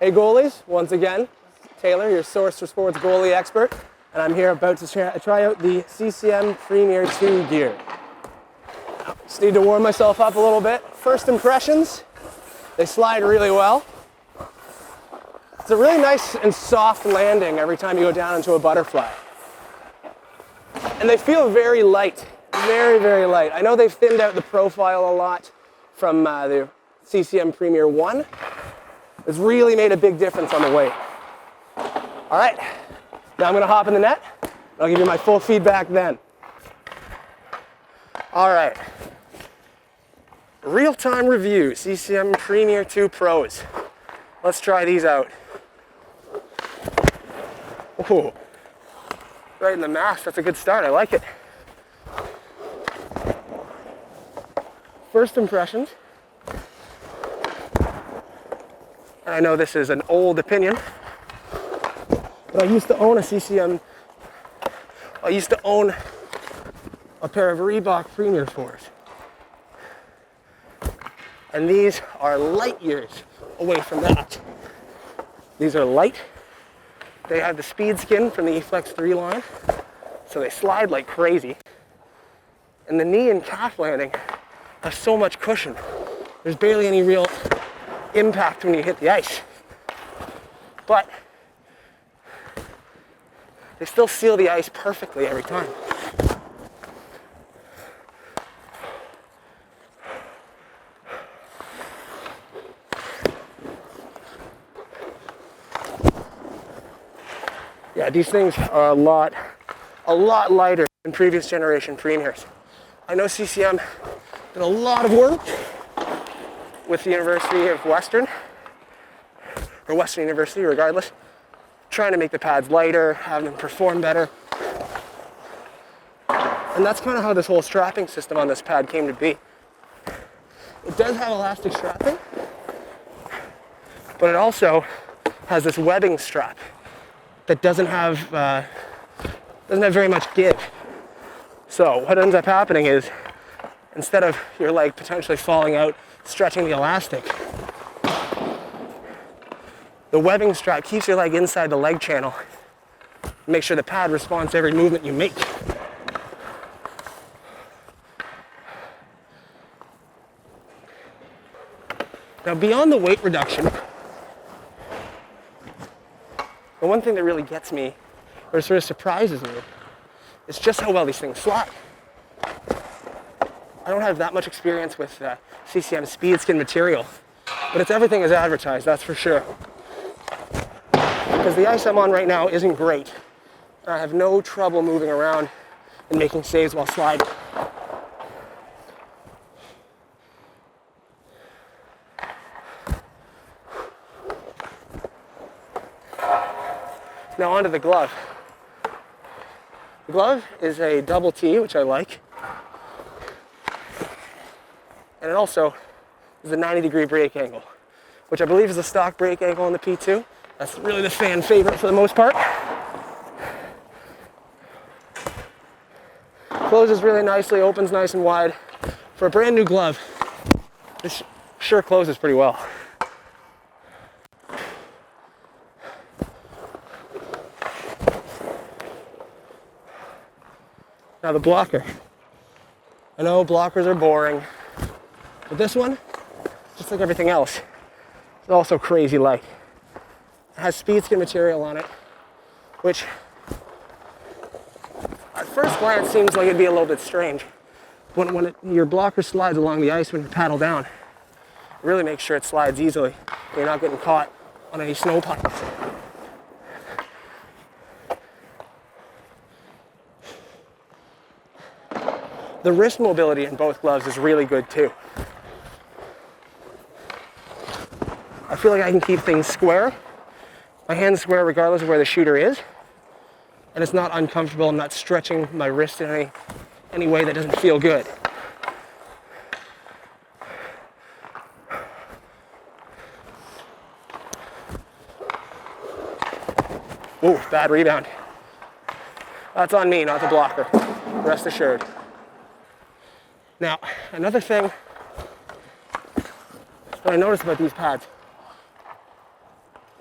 Hey goalies, once again, Taylor, your source for sports goalie expert, and I'm here about to try out the CCM Premier II gear. Just need to warm myself up a little bit. First impressions, they slide really well. It's a really nice and soft landing every time you go down into a butterfly. And they feel very light, very, very light. I know they've thinned out the profile a lot from the CCM Premier I. It's really made a big difference on the weight. All right, now I'm gonna hop in the net. I'll give you my full feedback then. All right, real-time review, CCM Premier II Pros. Let's try these out. Ooh, right in the mask, that's a good start, I like it. First impressions. I know this is an old opinion, but I used to own a CCM, I used to own a pair of Reebok Premier 4s. And these are light years away from that. These are light. They have the speed skin from the eFlex 3 line, so they slide like crazy. And the knee and calf landing have so much cushion. There's barely any real impact when you hit the ice. But they still seal the ice perfectly every time. Yeah, these things are a lot lighter than previous generation Premiers. I know CCM did a lot of work with the University of Western, or Western University regardless, trying to make the pads lighter, have them perform better. And that's kind of how this whole strapping system on this pad came to be. It does have elastic strapping, but it also has this webbing strap that doesn't have very much give. So what ends up happening is, instead of your leg potentially falling out, stretching the elastic, the webbing strap keeps your leg inside the leg channel. Make sure the pad responds to every movement you make. Now, beyond the weight reduction, the one thing that really gets me, or sort of surprises me, is just how well these things slide. I don't have that much experience with CCM speed skin material, but it's everything as advertised, that's for sure. Because the ice I'm on right now isn't great. I have no trouble moving around and making saves while sliding. Now onto the glove. The glove is a double T, which I like. And it also is a 90-degree break angle, which I believe is the stock break angle on the P2. That's really the fan favorite for the most part. Closes really nicely, opens nice and wide. For a brand new glove, this sure closes pretty well. Now the blocker. I know blockers are boring, but this one, just like everything else, is also crazy light. It has speed skin material on it, which at first glance seems like it'd be a little bit strange. When your blocker slides along the ice when you paddle down, it really makes sure it slides easily. You're not getting caught on any snow pipes. The wrist mobility in both gloves is really good too. I feel like I can keep things square, my hands square regardless of where the shooter is, and it's not uncomfortable. I'm not stretching my wrist in any way that doesn't feel good. Ooh, bad rebound. That's on me, not the blocker. Rest assured. Now, another thing that I noticed about these pads,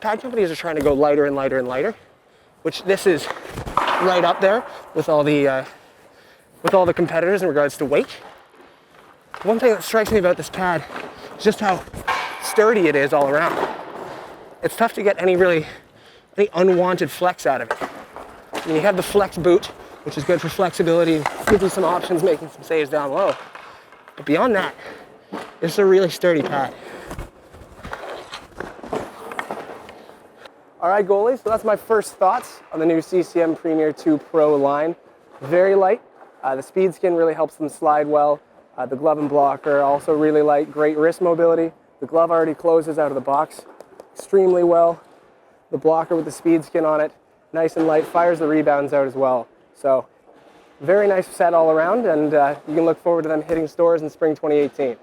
pad companies are trying to go lighter and lighter and lighter, which this is right up there with all the competitors in regards to weight. One thing that strikes me about this pad is just how sturdy it is all around. It's tough to get any unwanted flex out of it. I mean, you have the flex boot, which is good for flexibility, gives you some options, making some saves down low. But beyond that, it's a really sturdy pad. All right, goalies, so that's my first thoughts on the new CCM Premier II Pro line. Very light. The speed skin really helps them slide well. The glove and blocker also really light, great wrist mobility. The glove already closes out of the box extremely well. The blocker with the speed skin on it, nice and light, fires the rebounds out as well. So very nice set all around, and you can look forward to them hitting stores in spring 2018.